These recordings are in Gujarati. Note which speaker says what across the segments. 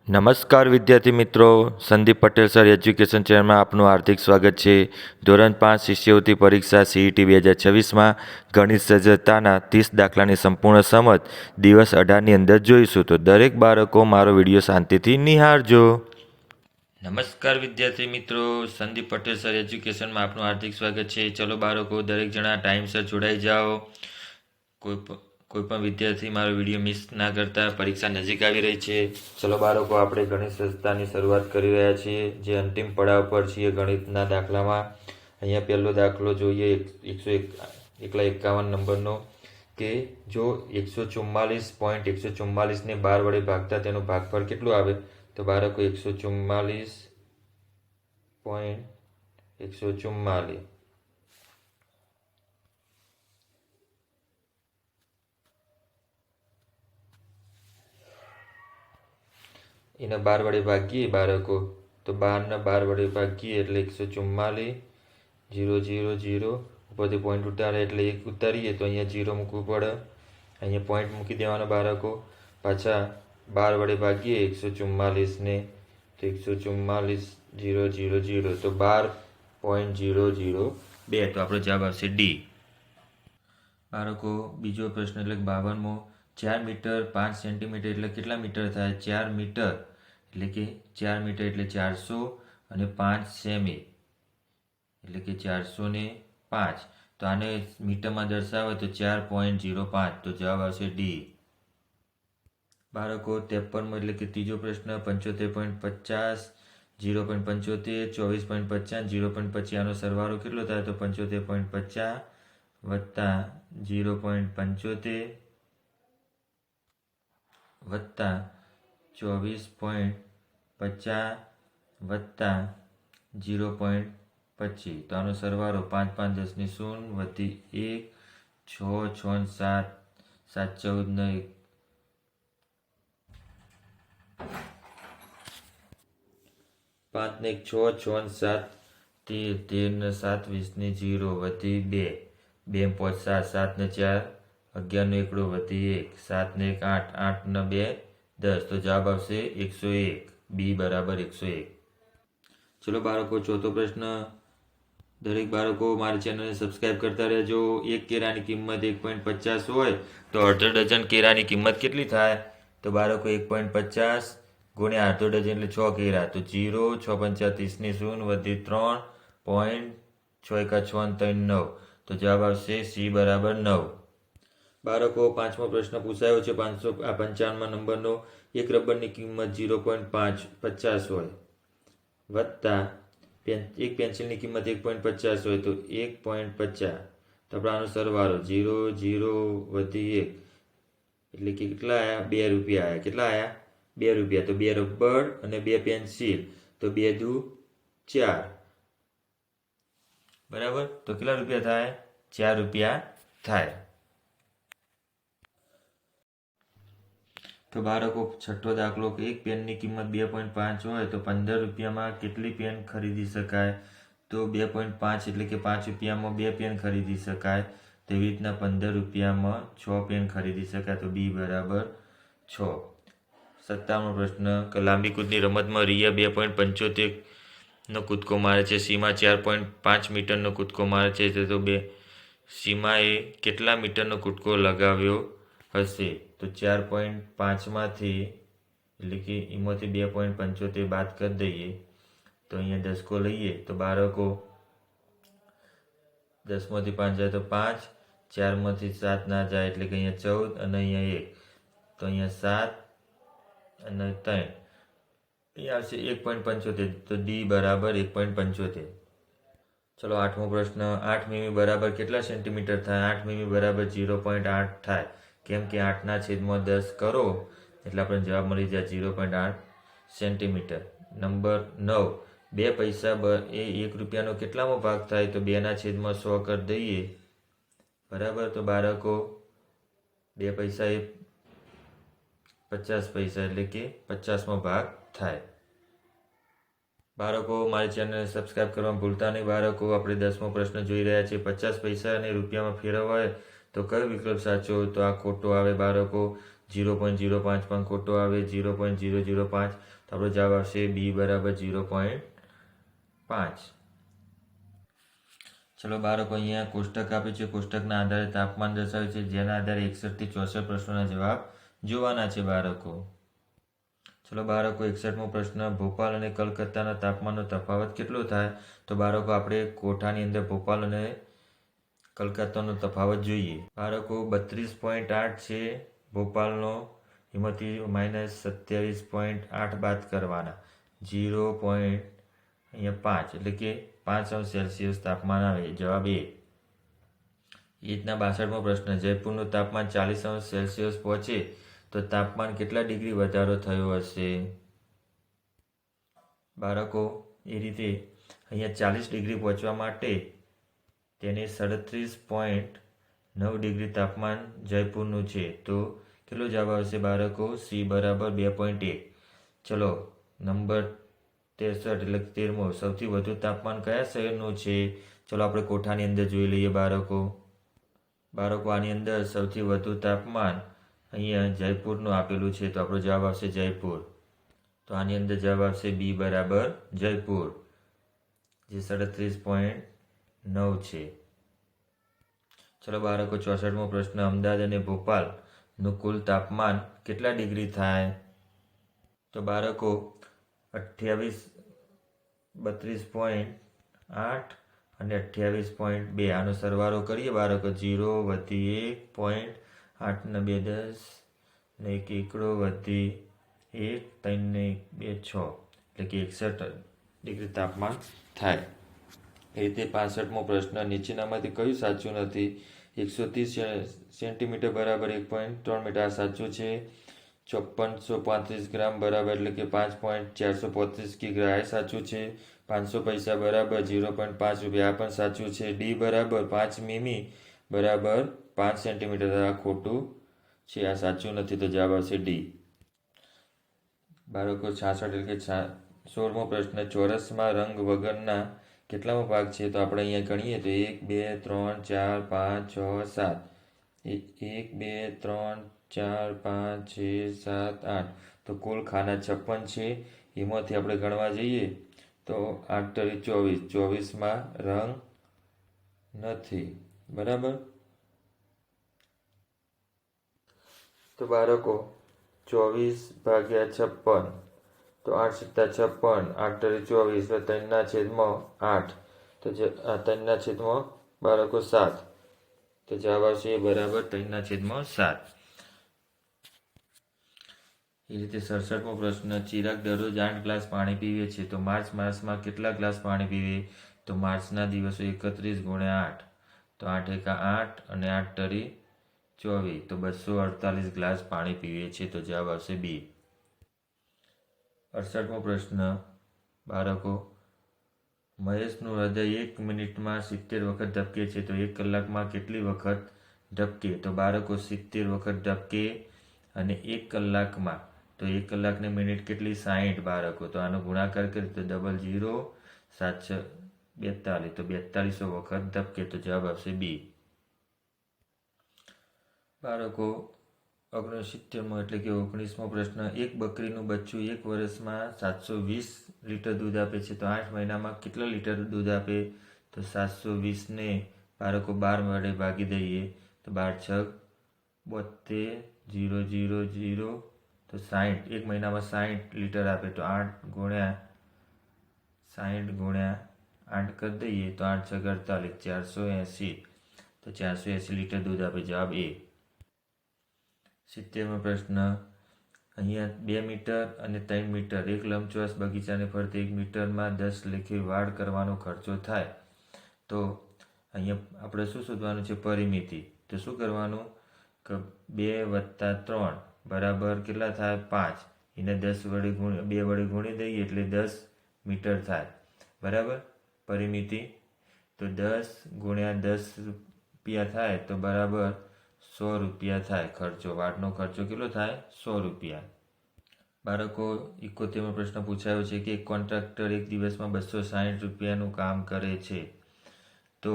Speaker 1: નમસ્કાર વિદ્યાર્થી મિત્રો, સંદીપ પટેલ સર એજ્યુકેશન ચેનલમાં આપનું હાર્દિક સ્વાગત છે. ધોરણ 5 શિષ્યવૃત્તિ પરીક્ષા CET 2026માં ગણિત સજ્જતાના 30 દાખલાની સંપૂર્ણ સમજ દિવસ 18ની અંદર જોઈશું. તો દરેક બાળકો મારો વિડીયો શાંતિથી નિહાળજો. નમસ્કાર વિદ્યાર્થી મિત્રો, સંદીપ પટેલ સર એજ્યુકેશનમાં આપનું હાર્દિક સ્વાગત છે. ચલો બાળકો, દરેક જણા ટાઈમસર જોડાઈ જાઓ. કોઈ પણ વિદ્યાર્થી મારો વિડીયો મિસ ના કરતા. પરીક્ષા નજીક આવી રહી છે. ચલો બાળકો, આપણે ગણિત સજ્જતાની શરૂઆત કરી રહ્યા છીએ, જે અંતિમ પડાવ પર છીએ ગણિતના દાખલામાં. અહીંયા પહેલો દાખલો જોઈએ, 151 નંબરનો, કે જો 144.144 ને 12 વડે ભાગતા તેનું ભાગફળ કેટલું આવે? તો બાળકો 144.144 એને 12 વડે ભાગીએ બાળકો, તો 12 ને 12 વડે ભાગીએ એટલે 144, 0 0 0 ઉપરથી પોઈન્ટ ઉતારે એટલે 1 ઉતારીએ તો અહીંયા 0 મૂકવું પડે, અહીંયા પોઈન્ટ મૂકી દેવાનો બાળકો. પાછા 12 વડે ભાગીએ 144 ને, તો 144 0 0 0 તો 12.002, તો આપણો જવાબ આવશે ડી. બાળકો, બીજો પ્રશ્ન એટલે 52મો, 4 મીટર 5 સેન્ટીમીટર એટલે કેટલા મીટર થાય? 4 મીટર એટલે કે 4 મીટર એટલે 400 અને 5 સેમી એટલે કે 405. તો આને મીટરમાં દર્શાવે તો 4.05, તો જવાબ આવશે ડી. બાળકો, 53મો એટલે કે ત્રીજો પ્રશ્ન, 75.50, 0.75, 24.50, 0.25 આનો સરવાળો કેટલો થાય? તો 75.50 વત્તા 0.75 વત્તા 24.50 વત્તા 0.25, તો આનો સરવાળો 5 5 10 ની 0 વધી 1, 6 6 7 7 14 ને 5 ને 1 6 6 ને 7 13 13 ને 7 20 ની 0 વધી 2 2 5 7 7 ને 4 11 નો એકડો વધી 1 7 ને 1 8 8 ને 2 10, તો જવાબ આવશે 101, બી બરાબર 101. ચલો બાળકો, ચોથો પ્રશ્ન. દરેક બાળકો મારી ચેનલને સબસ્ક્રાઈબ કરતા રહેજો. એક કેળાની કિંમત 1.50 હોય તો અડધો ડઝન કેળાની કિંમત કેટલી થાય? તો બાળકો 1.50 ગુણ્યા અડધો ડઝન એટલે 6 કેળા, તો 0 6 5 30 ની 0 વધી 3 પોઈન્ટ 6 1 6 3 9, તો જવાબ આવશે સી બરાબર 9. બાળકો, પાંચમો પ્રશ્ન પૂછાયો છે 555 નંબરનો. એક રબરની કિંમત 0.50 હોય વત્તા એક પેન્સિલની કિંમત 1.50 હોય તો 1.50, તો આપણે આનો સરવાળો 0 0 વધી 1 એટલે કે કેટલા આવ્યા? 2 રૂપિયા આવ્યા. કેટલા આવ્યા? 2 રૂપિયા. તો 2 રબર અને 2 પેન્સિલ, તો 2 દુ 4, બરાબર. તો કેટલા રૂપિયા થાય? 4 રૂપિયા થાય. તો બાળકો, છઠ્ઠો દાખલો, કે એક પેનની કિંમત 2.5 હોય તો 15 રૂપિયામાં કેટલી પેન ખરીદી શકાય? તો 2.5 એટલે કે 5 રૂપિયામાં 2 પેન ખરીદી શકાય. તેવી રીતના 15 રૂપિયામાં 6 પેન ખરીદી શકાય, તો બી બરાબર 6. 57મો પ્રશ્ન, કે લાંબી કૂદની રમતમાં રિયા 2.75 નો કૂદકો મારે છે, સીમા 4.5 મીટરનો કૂદકો મારે છે, તો સીમાએ કેટલા મીટરનો કૂદકો લગાવ્યો હશે? તો 4.5માંથી એટલે કે એમાંથી 2.75 બાદ કરી દઈએ તો અહીંયા દસકો લઈએ તો બાળકો 10માંથી 5 જાય તો 5, 4માંથી 7 ના જાય એટલે કે અહીંયા 14 અને અહીંયા 1, તો અહીંયા 7 અને 3, અહીંયા આવશે 1.75, તો ડી બરાબર 1.75. ચલો આઠમો પ્રશ્ન, 8 મીમી બરાબર કેટલા સેન્ટીમીટર થાય? 8 મીમી બરાબર 0.8 થાય. કેમ કે 8ના છેદમાં 10 કરો એટલે આપણને જવાબ મળી જાય 0.8 સેન્ટીમીટર. નંબર 9, 2 પૈસા એ 1 રૂપિયાનો કેટલામો ભાગ થાય? તો 2ના છેદમાં 100 કરી દઈએ, બરાબર. તો બાળકો, 2 પૈસા એ 50 પૈસા એટલે કે 50મો ભાગ થાય. બાળકો, મારી ચેનલને સબસ્ક્રાઈબ કરવાનું ભૂલતા નહીં. બાળકો, આપણે 10મો પ્રશ્ન જોઈ રહ્યા છીએ. 50 પૈસાને રૂપિયામાં ફેરવાય તો કયો વિકલ્પ સાચો? તો આ ખોટો આવે બાળકો. 0.05 પણ ખોટો આવે, 0.005, તો આપણો જવાબ આવશે બી બરાબર 0.5. ચલો બાળકો, અહીંયા કોષ્ટક આપ્યું છે. કોષ્ટકના આધારે તાપમાન દર્શાવ્યું છે, જેના આધારે 61 થી 64 પ્રશ્નોના જવાબ જોવાના છે બાળકો. ચલો બાળકો, 61મો પ્રશ્ન, ભોપાલ અને કલકત્તાના તાપમાનનો તફાવત કેટલો થાય? તો બાળકો, આપણે કોઠાની અંદર ભોપાલ અને કલકત્તાનો તફાવત જોઈએ. બાળકો, 32.8 છે ભોપાલનો, એમાંથી -27.8 બાદ કરવાના, 0.5 એટલે કે 5°C તાપમાન આવે, જવાબ એ. એ રીતના 62મો પ્રશ્ન, જયપુરનું તાપમાન 40°C પહોંચે તો તાપમાન કેટલા ડિગ્રી વધારો થયો હશે? બાળકો, એ રીતે અહીંયા 40 ડિગ્રી પહોંચવા માટે તેને 37.9 ડિગ્રી તાપમાન જયપુરનું છે, તો કેટલો જવાબ આવશે બાળકો? સી બરાબર 2.1. ચલો નંબર 63 એટલે 13મો, સૌથી વધુ તાપમાન કયા શહેરનું છે? ચલો આપણે કોઠાની અંદર જોઈ લઈએ બાળકો. આની અંદર સૌથી વધુ તાપમાન અહીંયા જયપુરનું આપેલું છે, તો આપણો જવાબ આવશે જયપુર. તો આની અંદર જવાબ આવશે બી બરાબર જયપુર, જે 37.9 છે. ચલો બાળકો, 64મો પ્રશ્ન, અમદાવાદ અને ભોપાલનું કુલ તાપમાન કેટલા ડિગ્રી થાય? તો બાળકો 32.8 અને 28.2, આનો સરવાળો કરીએ બાળકો. 0 વધી 1, 8 ને 2 10 ને 1 એકડો વધી 1, 3 ને 2 6, એટલે કે 61 ડિગ્રી તાપમાન થાય. એ રીતે 65મો પ્રશ્ન, નીચેનામાંથી કયું સાચું નથી? 130 સેન્ટીમીટર બરાબર 1.3 મીટર, આ સાચું છે. 5435 ગ્રામ બરાબર એટલે કે 5.435 કિગ્રા, એ સાચું છે. 500 પૈસા બરાબર 0.5 રૂપિયા, આ પણ સાચું છે. ડી બરાબર 5 મીમી બરાબર 5 સેન્ટીમીટર, આ ખોટું છે, આ સાચું નથી, તો જવાબ આવશે ડી. બાળકો, 66 એટલે કે 16મો પ્રશ્ન, ચોરસમાં રંગ વગરના કેટલામો ભાગ છે? તો આપણે અહીંયા ગણીએ તો 1 2 3 4 5 6 7, 1 2 3 4 5 6 7 8, તો કુલ ખાના 56 છે. એમાંથી આપણે ગણવા જઈએ તો 8 × 24, 24માં રંગ નથી, બરાબર. તો બાળકો, 24/56, તો 8 × 56, 8 × 24, 3/8, તો 3/7 બાળકો 7, તો જવાબ આવશે બરાબર 3/7. એ રીતે 67મો પ્રશ્ન, ચિરાગ દરરોજ 8 ગ્લાસ પાણી પીવે છે, તો માર્ચ માસમાં કેટલા ગ્લાસ પાણી પીવે? તો માર્ચના દિવસો 31 × 8, તો 8 × 8 અને 8 × 24, તો 248 ગ્લાસ પાણી પીવે છે, તો જવાબ આવશે બી. 68મો પ્રશ્ન બાળકો, મહેશનું હૃદય 1 મિનિટમાં 70 વખત ધબકે છે, તો 1 કલાકમાં કેટલી વખત ધબકે? તો બાળકો, 70 વખત ધબકે, અને 1 કલાકમાં, તો 1 કલાકની મિનિટ કેટલી? 60 બાળકો, તો આનો ગુણાકાર કરીએ તો 00 7 42, તો 4200 વખત ધબકે, તો જવાબ આવશે બી. બાળકો, 69મો એટલે કે 19મો પ્રશ્ન, એક બકરીનું બચ્ચું 1 વર્ષમાં 720 લીટર દૂધ આપે છે, તો 8 મહિનામાં કેટલા લીટર દૂધ આપે? તો 720 ને બાળકો 12 વડે ભાગી દઈએ, તો 12 6 72 0 0 0, તો 60, 1 મહિનામાં 60 લીટર આપે, તો 8 × 60 × 8 કરી દઈએ, તો 8 6 48, 480, તો 480 લીટર દૂધ આપે, જવાબ એ. 70મો પ્રશ્ન, અહીંયા 2 મીટર અને 3 મીટર એક લંબચોરસ બગીચાને ફરતે 1 મીટરમાં 10 લેખે વાડ કરવાનો ખર્ચો થાય, તો અહીંયા આપણે શું શોધવાનું છે? પરિમિતિ. તો શું કરવાનું કે 2 + 3 બરાબર કેટલા થાય? 5, એને 2 વડે ગુણી દઈએ એટલે 10 મીટર થાય, બરાબર. પરિમિતિ તો 10 × 10 રૂપિયા થાય, તો બરાબર 100 રૂપિયા થાય ખર્ચો. વાડનો ખર્ચો કેટલો થાય? 100 રૂપિયા. બાળકો, 71મો પ્રશ્ન પૂછાયો છે કે એક કોન્ટ્રાક્ટર એક દિવસમાં 260 રૂપિયાનું કામ કરે છે, તો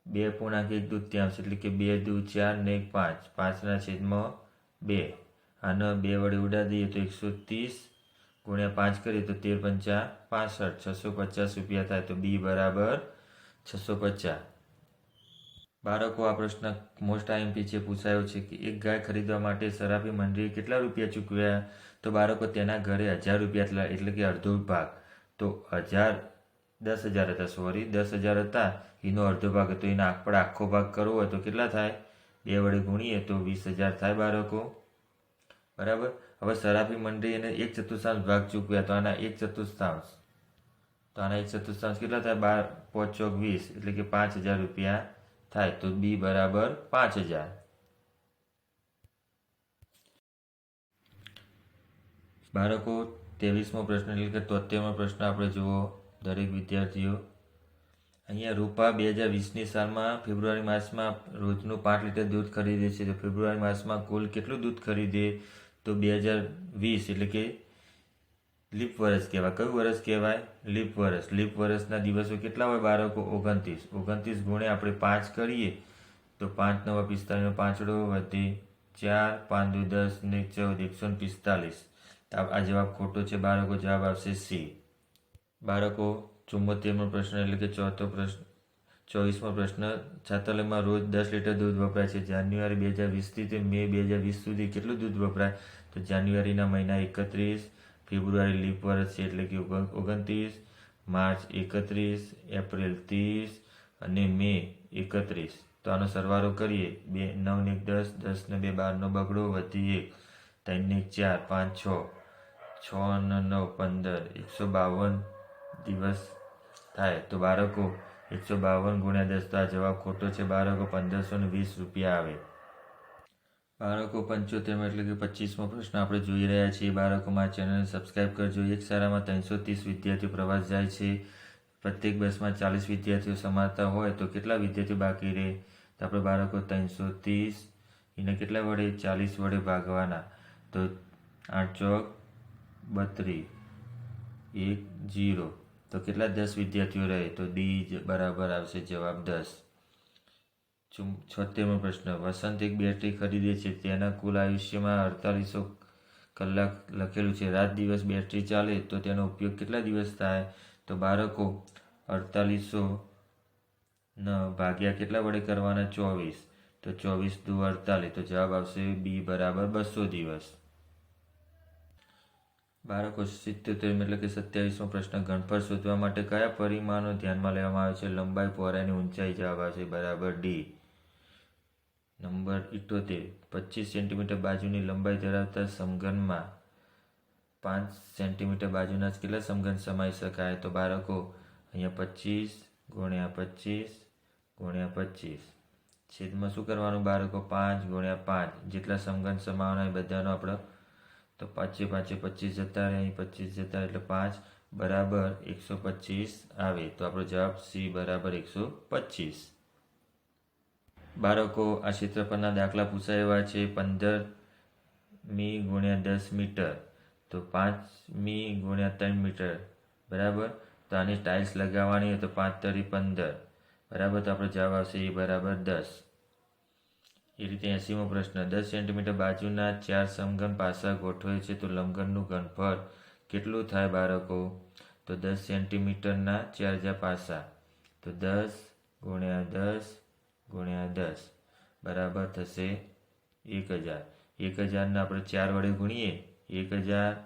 Speaker 1: 2.1 દૂત્યાંશ એટલે કે 2 × 2 = 4 ને 1 = 5, 5/2, આને 2 વડે ઉડાડી દઈએ તો 130 ગુણ્યા 5 કરીએ તો 13 પંચા 65, 650 રૂપિયા થાય. તો બી બરાબર 650. બાળકો, આ પ્રશ્ન મોસ્ટ આઈએમપી છે, પૂછાયો છે કે એક ગાય ખરીદવા માટે સરાફી મંડળીએ કેટલા રૂપિયા ચૂકવ્યા? તો બાળકો, તેના ઘરે 1000 રૂપિયા એટલે કે અડધો ભાગ. તો 10,000 હતા, 10,000 હતા, એનો અડધો ભાગ હતો. એના આપણે આખો ભાગ કરવો હોય તો કેટલા થાય? 2 વડે ગુણીએ તો 20,000 થાય બાળકો. બરાબર. હવે સરાફી મંડળી એને 1/4 ભાગ ચૂકવ્યા, તો આના 1/4. તો આના 1/4 કેટલા થાય? 12 5 ચોક 20 એટલે કે 5,000 રૂપિયા થાય. તો બી બરાબર 5,000. બાળકો, 23મો પ્રશ્ન એટલે કે 73મો પ્રશ્ન આપણે જુઓ દરેક વિદ્યાર્થીઓ. અહીંયા રૂપા 2020ની સાલમાં ફેબ્રુઆરી માસમાં રોજનું 5 લીટર દૂધ ખરીદે છે. તો ફેબ્રુઆરી માસમાં કુલ કેટલું દૂધ ખરીદે? તો 2020 એટલે કે લીપ વર્ષ કહેવાય. કયું વર્ષ કહેવાય? લીપ વર્ષ. લીપ વર્ષના દિવસો કેટલા હોય બાળકો? 29. 29 ગુણ્યા આપણે 5 કરીએ તો 5 9 45, પાંચડો વધે 4, 5 2 10 ને 14, 145. આ જવાબ ખોટો છે બાળકો. જવાબ આવશે સી. બાળકો, 74મો પ્રશ્ન એટલે કે ચોથો પ્રશ્ન 24મો પ્રશ્ન. છાત્રાલયમાં રોજ 10 લીટર દૂધ વપરાય છે. જાન્યુઆરી 2020થી તે મે 2020 સુધી કેટલું દૂધ વપરાય? તો જાન્યુઆરીના મહિના 31, ફેબ્રુઆરી લીપ વર્ષ છે એટલે કે 29, માર્ચ 31, એપ્રિલ 30 અને મે 31. તો આનો સરવાળો કરીએ. 9 ને 1 10, 10 ને 2 12 નો બગડો વધી 1, 3 ને 1 4, 5 6, 6 ને 9 15, 152 દિવસ થાય. તો બાળકો, 152 ગુણ્યા 10. તો આ જવાબ ખોટો છે બાળકો. 1520 રૂપિયા આવે. બાળકો, 75 એટલે કે 25મો પ્રશ્ન આપણે જોઈ રહ્યા છીએ. બાળકો, મારી ચેનલને સબસ્ક્રાઈબ કરજો. એક શાળામાં 330 વિદ્યાર્થીઓ પ્રવાસ જાય છે. પ્રત્યેક બસમાં 40 વિદ્યાર્થીઓ સમાતા હોય તો કેટલા વિદ્યાર્થીઓ બાકી રહે? તો આપણે બાળકો 330 એને કેટલા વડે? 40 વડે ભાગવાના. તો 8 ચોક 32, 1 0. તો કેટલા? 10 વિદ્યાર્થીઓ રહે. તો ડી બરાબર આવશે જવાબ 10. 76મો પ્રશ્ન. વસંત એક બેટરી ખરીદે છે. તેના કુલ આયુષ્યમાં 4800 કલાક લખેલું છે. રાત દિવસ બેટરી ચાલે તો તેનો ઉપયોગ કેટલા દિવસ થાય? તો બાળકો, 4800 ભાગ્યા કેટલા વડે કરવાના? 24. તો 24 દુ 48. તો જવાબ આવશે બી બરાબર 200 દિવસ. બાળકો, 77 એટલે કે 27મો પ્રશ્ન. ઘનફળ શોધવા માટે કયા પરિમાણો ધ્યાનમાં લેવામાં આવે છે? લંબાઈ, પહોળાઈ અને ઊંચાઈ. જવાબ આવશે બરાબર ડી. નંબર 78. 25 સેન્ટીમીટર બાજુની લંબાઈ ધરાવતા સમઘનમાં 5 સેન્ટીમીટર બાજુના કેટલા સમઘન સમાઈ શકાય? તો બાળકો, અહીંયા 25 ગુણ્યા 25 ગુણ્યા 25. છેદમાં શું કરવાનું બાળકો? 5 ગુણ્યા 5. જેટલા સમઘન સમાવવાના એ બધાનો આપણે તો 5 5 25 જતા રહે. અહીં 25 જતા એટલે 5 બરાબર 125 આવે. તો આપણો જવાબ સી બરાબર 125. બાળકો, આ ક્ષેત્રફળના દાખલા પૂછાયા છે. 15 મી ગુણ્યા 10 મીટર. તો 5 મી ગુણ્યા 3 મીટર બરાબર. તો આની ટાઇલ્સ લગાવવાની હોય તો 5 તરી 15 બરાબર. તો આપણો જવાબ આવશે એ બરાબર 10. એ રીતે 80મો પ્રશ્ન. 10 સેન્ટીમીટર બાજુના 4 સમઘન પાસા ગોઠવે છે તો લંબઘનનું ઘનફળ કેટલું થાય બાળકો? તો 10 સેન્ટીમીટરના 4 જ્યાં પાસા. તો 10 ગુણ્યા 10 ગુણ્યા 10 બરાબર થશે 1000. 1000ને આપણે 4 વડે ગુણીએ. 1000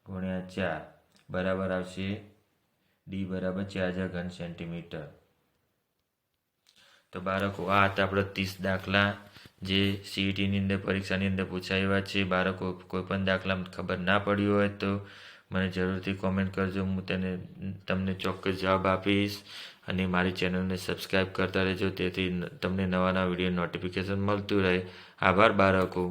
Speaker 1: ગુણ્યા 4 બરાબર આવશે ડી બરાબર 4000 ઘન સેન્ટીમીટર. તો બાળકો, આ હતા આપણા 30 દાખલા જે સીઈટીની અંદર પરીક્ષાની અંદર પૂછાયા છે. બાળકો, કોઈ પણ દાખલા ખબર ના પડી હોય તો મને જરૂરથી કોમેન્ટ કરજો. હું તમને ચોક્કસ જવાબ આપીશ. અને મારી ચેનલને સબસ્ક્રાઈબ કરતા રહેજો, તેથી તમને નવા નવા વિડીયો નોટિફિકેશન મળતું રહે. આભાર બાળકો.